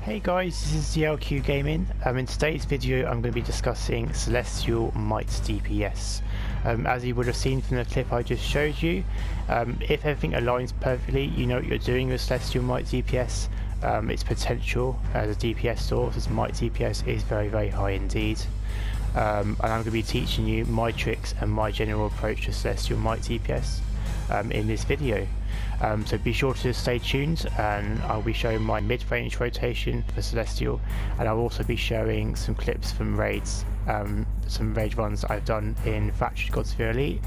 Hey guys, this is TheLQ-Gaming. In today's video I'm going to be discussing Celestial Might DPS. As you would have seen from the clip I just showed you, if everything aligns perfectly, you know what you're doing with Celestial Might DPS. Its potential as a DPS source as Might DPS is very high indeed. And I'm going to be teaching you my tricks and my general approach to Celestial Might DPS in this video. So be sure to stay tuned, and I'll be showing my mid-range rotation for Celestial, and I'll also be showing some clips from raids, some raid runs I've done in Fractured Gods of Elite.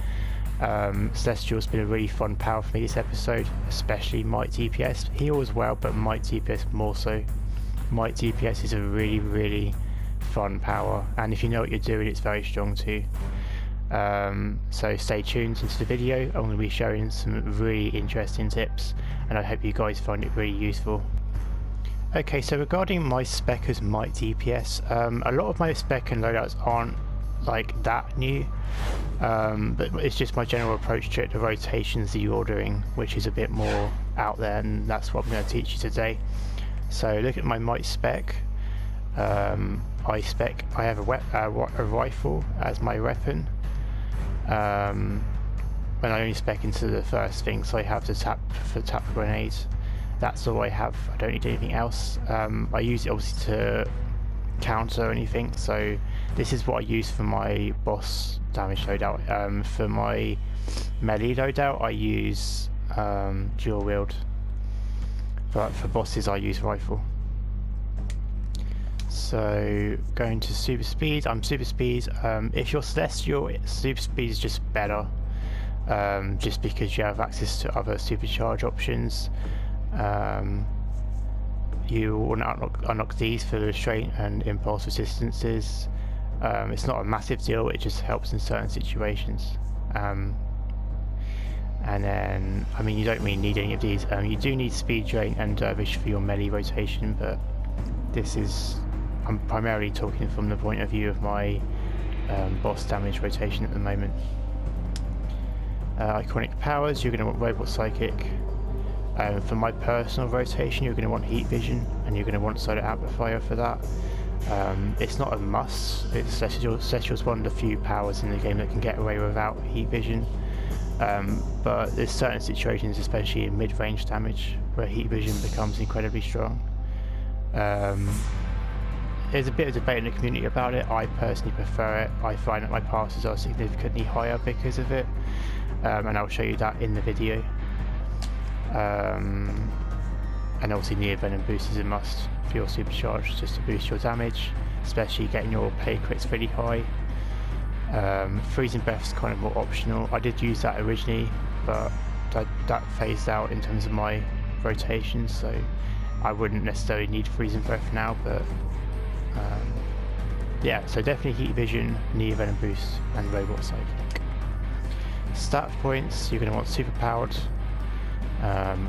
Celestial's been a really fun power for me this episode, especially Might DPS. Heal as well, but Might DPS more so. Might DPS is a really fun power, and if you know what you're doing, it's very strong too. So stay tuned into the video. I'm going to be showing some really interesting tips, and I hope you guys find it really useful. Okay, so regarding my spec as Might DPS, a lot of my spec and loadouts aren't like that new, but it's just my general approach to it, the rotations that you're doing, which is a bit more out there, and that's what I'm going to teach you today. So look at my Might spec. I have a rifle as my weapon. When I only spec into the first thing, so I have to tap grenades. That's all I have. I don't need anything else. I use it obviously to counter anything, so this is what I use for my boss damage loadout. For my melee loadout I use dual wield, but for bosses I use rifle. So going to super speed, I'm super speed. If you're Celestial, super speed is just better, just because you have access to other supercharge options. You want to unlock these for restraint and impulse resistances. It's not a massive deal, it just helps in certain situations. And then, I mean, you don't really need any of these. You do need speed drain and dervish for your melee rotation, but this is, I'm primarily talking from the point of view of my boss damage rotation at the moment. Iconic powers, you're going to want Robot Psychic. For my personal rotation, you're going to want Heat Vision, and you're going to want Solar Amplifier for that. It's not a must. Celestial's one of the few powers in the game that can get away without Heat Vision. But there's certain situations, especially in mid-range damage, where Heat Vision becomes incredibly strong. There's a bit of debate in the community about it. I personally prefer it. I find that my parsers are significantly higher because of it, and I'll show you that in the video. And obviously near venom boost is a must for your supercharge, just to boost your damage, especially getting your play crits really high. Freezing breath is kind of more optional. I did use that originally, but that phased out in terms of my rotation, so I wouldn't necessarily need freezing breath now, but yeah, so definitely Heat Vision, Near Venom Boost, and Robot Psychic. Stat points, you're going to want super powered,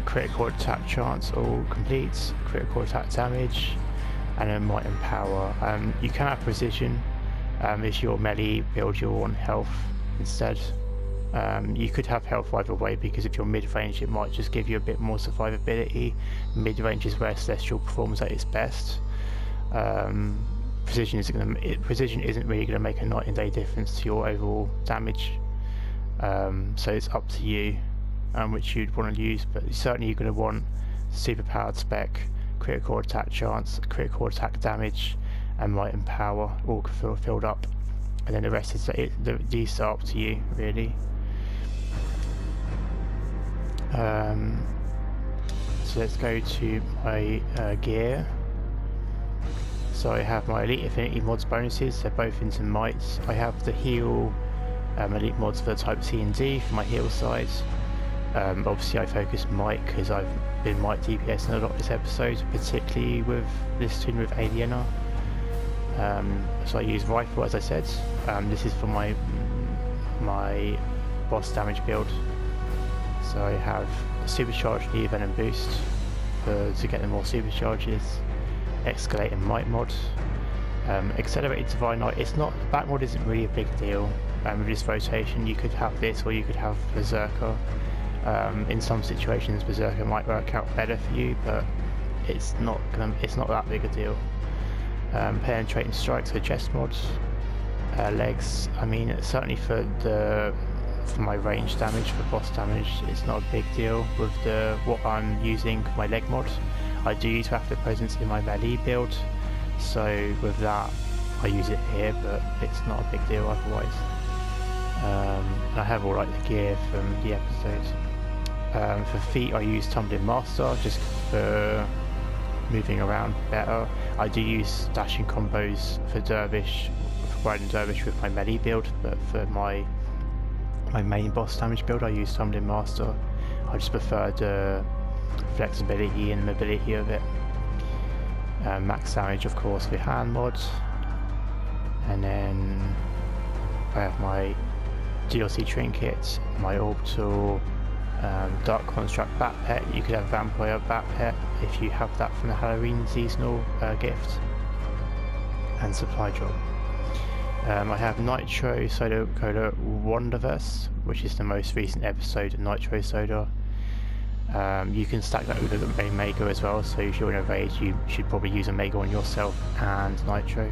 critical attack chance all complete, critical attack damage, and then Might and Power. You can have precision. If your melee build, you'll want health instead. You could have health either way, because if you're mid-range it might just give you a bit more survivability. Mid-range is where Celestial performs at its best. Precision isn't really going to make a night and day difference to your overall damage, so it's up to you which you'd want to use, but certainly you're going to want super powered spec, critical attack chance, critical attack damage, and Might and Power all filled up, and then the rest is these are up to you really. So let's go to my gear. So I have my Elite Affinity mods bonuses, they're both into Mights. I have the heal Elite mods for type C and D for my heal side. Obviously I focus Might because I've been Might DPS in a lot this episode, particularly with this tune with Alienna. So I use rifle as I said. This is for my boss damage build. So I have supercharged Near Venom Boost to get the more supercharges. Escalating Might mod, accelerated Divine Knight. That mod isn't really a big deal. With this rotation, you could have this, or you could have Berserker. In some situations, Berserker might work out better for you, but it's not that big a deal. Penetrating strikes for chest mods, legs. I mean, certainly for my range damage, for boss damage, it's not a big deal with what I'm using my leg mod. I do use Rapid Presence in my melee build, so with that I use it here, but it's not a big deal otherwise. I have all the gear from the episode. For feet I use Tumbling Master just for moving around better. I do use dashing combos for Dervish, for riding Dervish with my melee build, but for my main boss damage build I use Tumbling Master. I just prefer the flexibility and mobility of it. Max damage of course with hand mods, and then I have my DLC trinket, my orbital Dark Construct backpack. You could have Vampire backpack if you have that from the Halloween seasonal gift, and supply drop. I have Nitro Soda Cola Wonderverse, which is the most recent episode of Nitro Soda. You can stack that with a Mega as well, so if you're in a raid you should probably use a Mega on yourself and Nitro,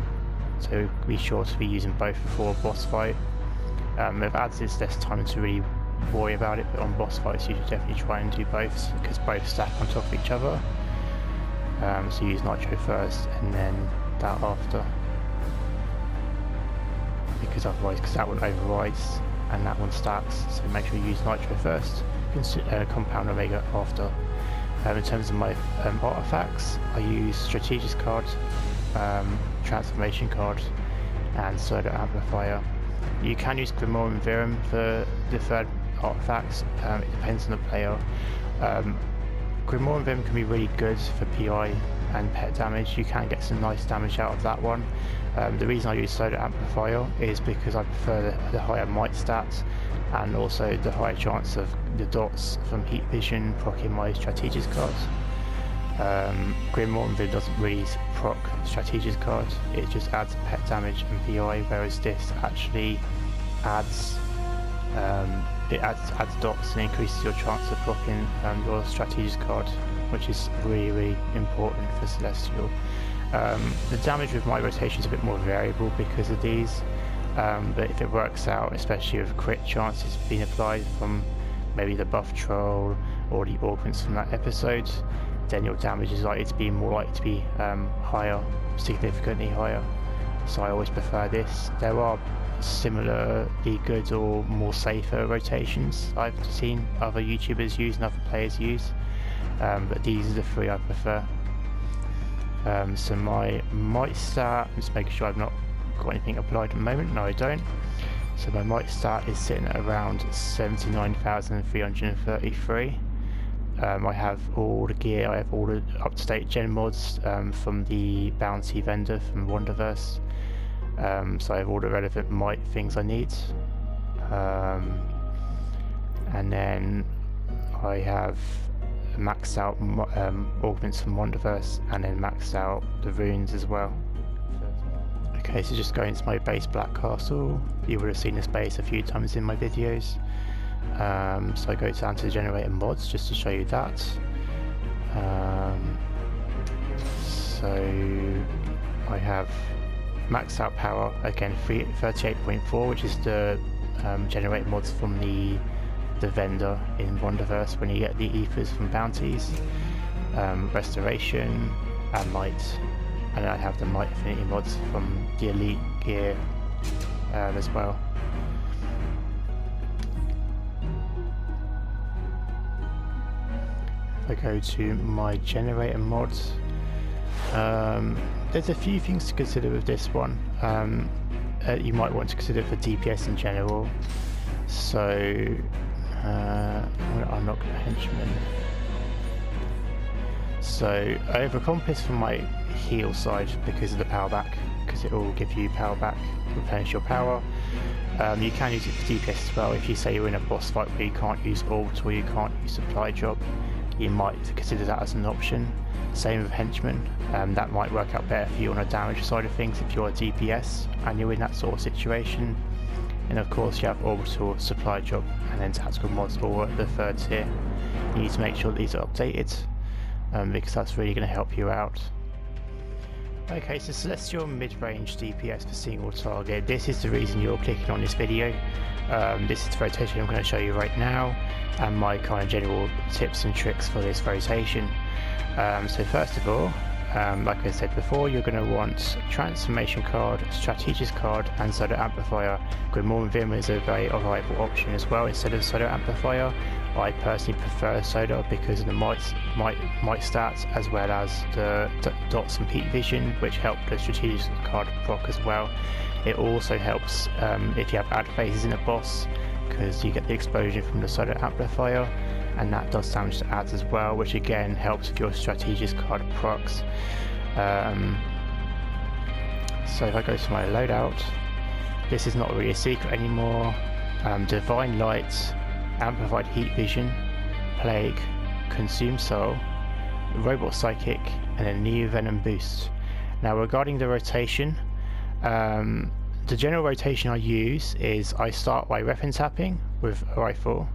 so be sure to be using both before a boss fight. With ads it's less time to really worry about it, but on boss fights you should definitely try and do both, because both stack on top of each other. So use Nitro first and then that after, because that one overrides and that one stacks, so make sure you use Nitro first, compound Omega after. In terms of my artifacts, I use Strategist card, Transformation card and Solar Amplifier. You can use Grimoire and Virum for the third artifacts, it depends on the player. Grimoire and Virum can be really good for PI and pet damage. You can get some nice damage out of that one. The reason I use Solar Amplifier is because I prefer the higher might stats, and also the higher chance of the dots from heat vision proccing my Strategist cards. Grimoire and Virum doesn't really proc Strategist cards, it just adds pet damage and PI, whereas this actually adds adds dots and increases your chance of blocking your Strategist card, which is really important for Celestial. The damage with my rotation is a bit more variable because of these, but if it works out, especially with crit chances being applied from maybe the buff troll or the augments from that episode, then your damage is likely to be higher, significantly higher. So I always prefer this. There are similarly good or more safer rotations I've seen other YouTubers use and other players use, but these are the three I prefer. So my might stat, I'm just making sure I've not got anything applied at the moment. No, I don't. So my might stat is sitting at around 79,333. I have all the gear, I have all the up-to-date gen mods from the bounty vendor from Wonderverse. So I have all the relevant might things I need. And then I have maxed out augments from Wonderverse, and then maxed out the runes as well. Okay, so just going to my base Black Castle. You would have seen this base a few times in my videos. So I go down to the generator mods just to show you that. So I have maxed out power, again 38.4, which is the generator mods from the vendor in Wonderverse when you get the ethers from bounties, restoration and might, and I have the might affinity mods from the elite gear as well. If I go to my generator mods, there's a few things to consider with this one. You might want to consider for DPS in general. So I'm going to unlock the henchman. So I have a compass for my heal side because of the power back, because it will give you power back, replenish your power. You can use it for DPS as well. If you say you're in a boss fight where you can't use ult or you can't use supply drop, you might consider that as an option. Same with henchman, that might work out better for you on a damage side of things if you're a DPS and you're in that sort of situation. And of course you have orbital, supply drop and then tactical mods all at the third tier. You need to make sure that these are updated. because that's really going to help you out. Okay, so Celestial mid-range DPS for single target. This is the reason you're clicking on this video. This is the rotation I'm going to show you right now, and my kind of general tips and tricks for this rotation. So first of all, like I said before, you're going to want transformation card, strategist card, and solo amplifier. Grimoire and Vim is a very viable option as well instead of solo amplifier. I personally prefer solo because of the might stats, as well as the dots and peak vision, which help the strategist card proc as well. It also helps if you have ad phases in a boss, because you get the exposure from the solo amplifier, and that does damage to ads as well, which again helps with your strategist card procs. So if I go to my loadout, this is not really a secret anymore. Divine Light, Amplified Heat Vision, Plague, Consume Soul, Robot Psychic, and a Neo Venom boost. Now regarding the rotation, the general rotation I use is I start by weapon tapping with a rifle,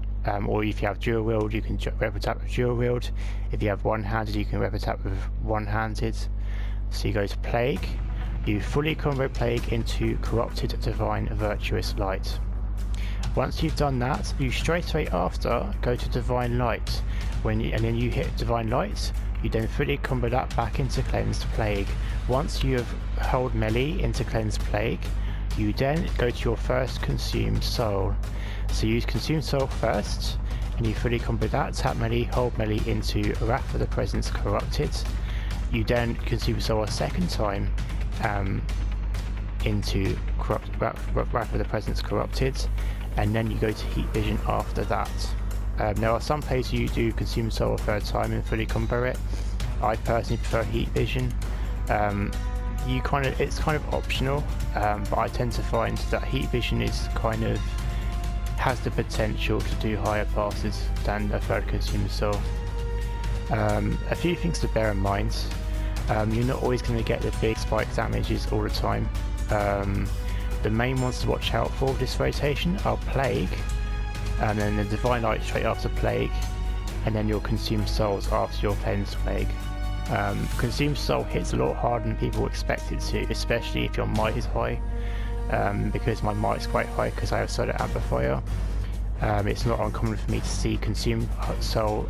or if you have dual wield you can weapon tap with dual wield. If you have one-handed you can weapon tap with one-handed. So you go to Plague, you fully combo Plague into Corrupted Divine Virtuous Light. Once you've done that, you straight away after go to Divine Light. And then you hit Divine Light, you then fully combo that back into Cleansed Plague. Once you have held melee into Cleansed Plague, you then go to your first Consumed Soul. So use Consumed Soul first, and you fully combo that, tap melee, hold melee into Wrath of the Presence Corrupted. You then Consume Soul a second time into Wrath of the Presence Corrupted, and then you go to Heat Vision after that. There are some places you do Consume Soul a third time and fully combo it. I personally prefer Heat Vision. It's kind of optional, but I tend to find that Heat Vision is has the potential to do higher passes than a third Consume Soul. A few things to bear in mind. You're not always going to get the big spike damages all the time. The main ones to watch out for this rotation are Plague, and then the Divine Light straight after Plague, and then your Consumed Souls after your Cleansed Plague. Consumed Soul hits a lot harder than people expect it to, especially if your might is high. Because my might is quite high because I have solo amplifier, it's not uncommon for me to see Consumed Soul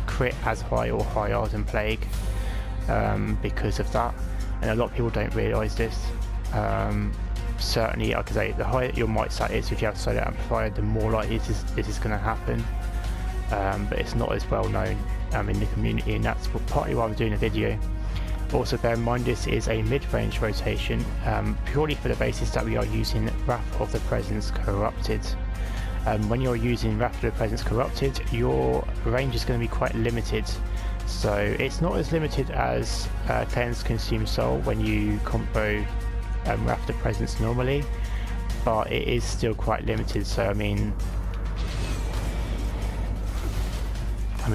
crit as high or higher than Plague because of that, and a lot of people don't realise this. Certainly, like I say, the higher your might stat is, if you have solo amplifier, the more likely this is going to happen. But it's not as well known in the community, and that's partly why I'm doing a video. Also bear in mind this is a mid-range rotation, purely for the basis that we are using Wrath of the Presence Corrupted. When you're using Wrath of the Presence Corrupted, your range is going to be quite limited. So it's not as limited as Cleanse Consume Soul when you combo Wrath of the Presence normally, but it is still quite limited. So I mean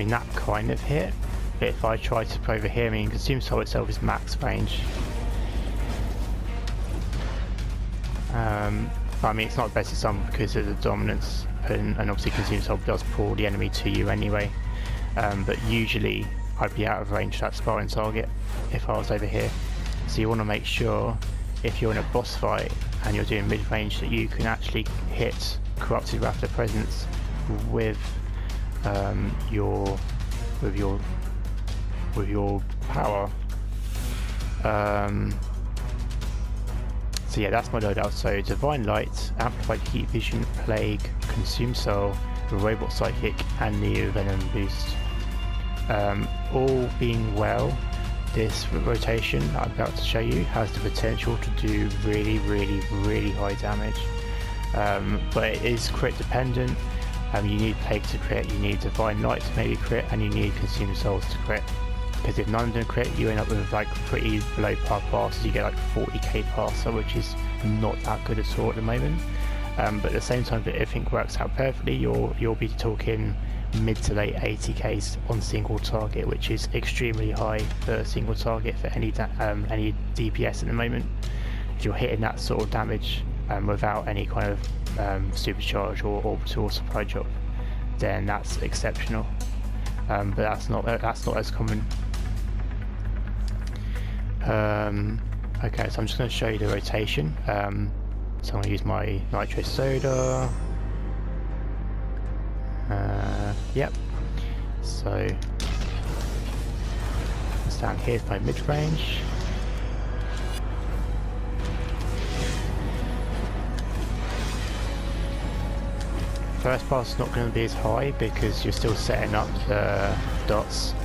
that kind of hit. But if I try to play over here, Consume Soul itself is max range. It's not the best example because of the dominance, and obviously Consume Soul does pull the enemy to you anyway. But usually I'd be out of range of that sparring target if I was over here. So you want to make sure if you're in a boss fight and you're doing mid-range that you can actually hit Corrupted Wrath of the Presence with your power. So yeah, that's my loadout. So Divine Light, Amplified Heat Vision, Plague, Consume Soul, Robot Psychic, and Neo Venom boost. All being well, this rotation that I'm about to show you has the potential to do really high damage. But it is crit dependent. You need Plague to crit, you need Divine Light to maybe crit, and you need Consume Souls to crit. Because if none of them crit, you end up with like pretty below par passes. You get like 40k parser, which is not that good at all at the moment. But at the same time, if everything works out perfectly, you'll be talking mid to late 80ks on single target, which is extremely high for single target for any DPS at the moment. If you're hitting that sort of damage without any kind of supercharge or orbital supply drop, then that's exceptional. but that's not as common. Okay, so I'm just going to show you the rotation. So I'm going to use my nitro soda. Yep. So down here's my mid-range. First pass is not going to be as high because you're still setting up the dots.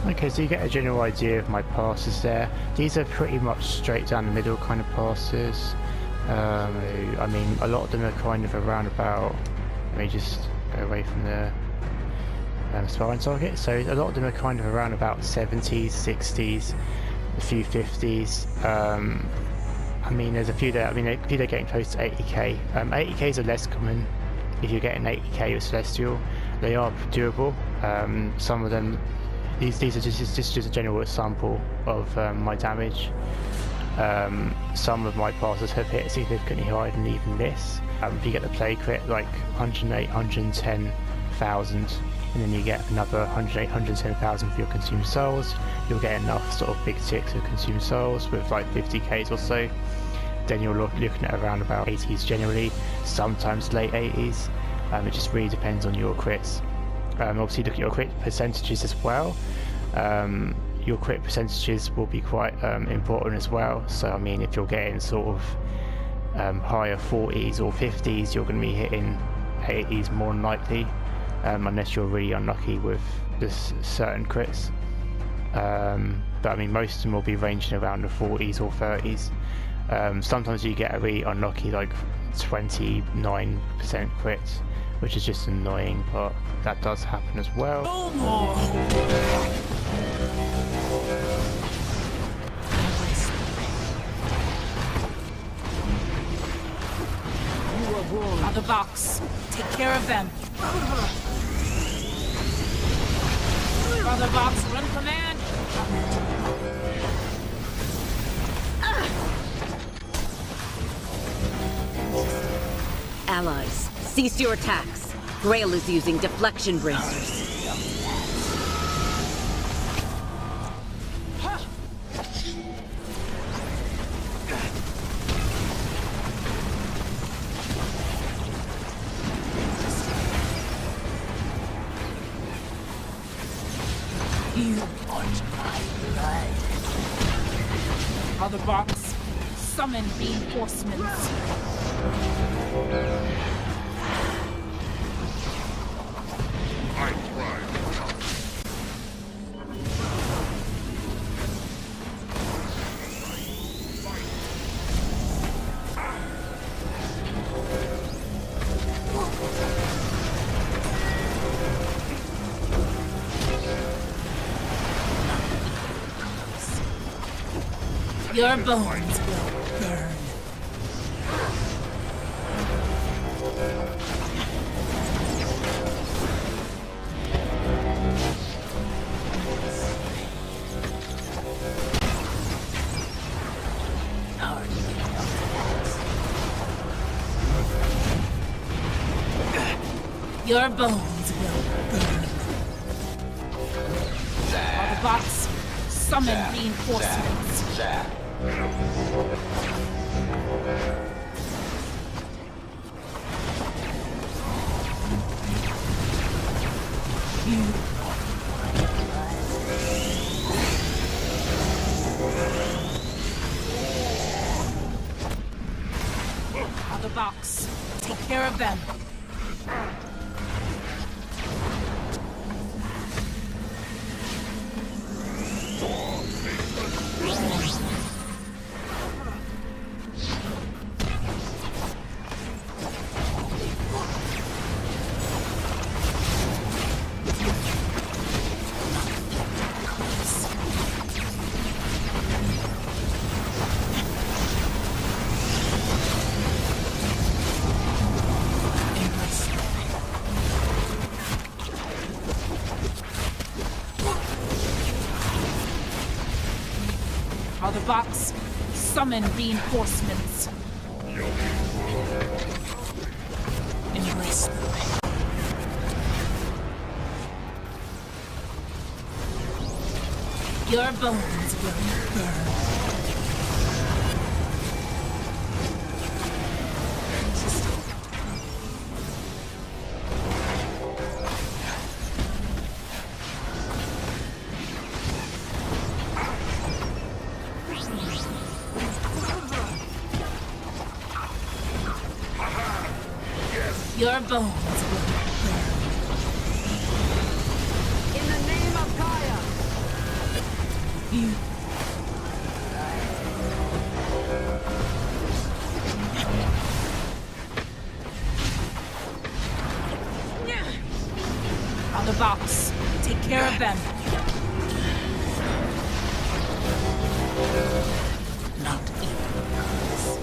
Okay, so you get a general idea of my passes there. These are pretty much straight down the middle kind of passes. I mean, a lot of them are kind of around about, let me just go away from the sparring target. So a lot of them are kind of around about 70s, 60s, a few 50s. I mean, there's a few that, I mean, a few that are getting close to 80k. 80ks are less common if you're getting 80k with Celestial. They are doable. Some of them, these are just a general sample of my damage. Some of my passes have hit significantly higher than even this. If you get the play crit, like 108, 110,000, and then you get another 108, 110,000 for your consumed souls, you'll get enough sort of big ticks of consumed souls with like 50ks or so. Then you're looking at around about 80s generally, sometimes late 80s. It just really depends on your crits. Obviously look at your crit percentages as well. Your crit percentages will be quite important as well. So I mean, if you're getting sort of higher 40s or 50s, you're going to be hitting 80s more than likely, unless you're really unlucky with this certain crits. But I mean, most of them will be ranging around the 40s or 30s. Sometimes you get a really unlucky like 29% crit, which is just annoying, but that does happen as well. No more. You are born. On the box. Take care of them. On the box, run command. Allies, cease your attacks. Grail is using deflection bracers. You want my blood. On the box. Summon reinforcements. I thrive. Your bones will burn. Your bones will burn. Autobots, summon reinforcements. Autobots, take care of them. Autobots, summon reinforcements. Embrace them. Your bones will burn. Your bones will burn. In the name of Gaia! You. Autobots, take care of them. Not even close.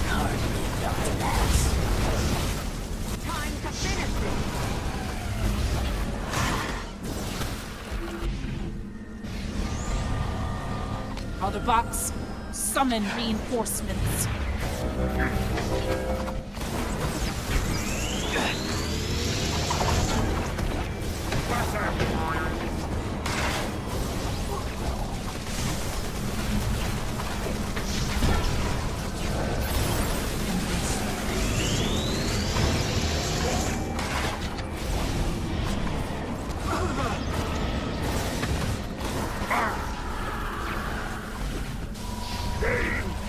Hardly got that. Time to finish this! Autobots, summon reinforcements.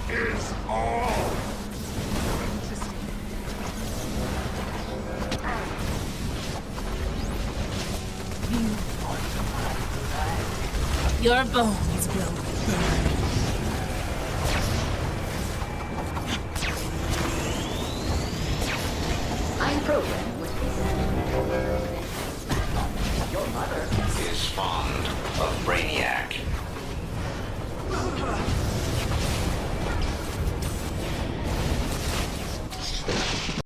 Is all. Your bones will burn. I'm programmed with this. Your mother is fond of brainy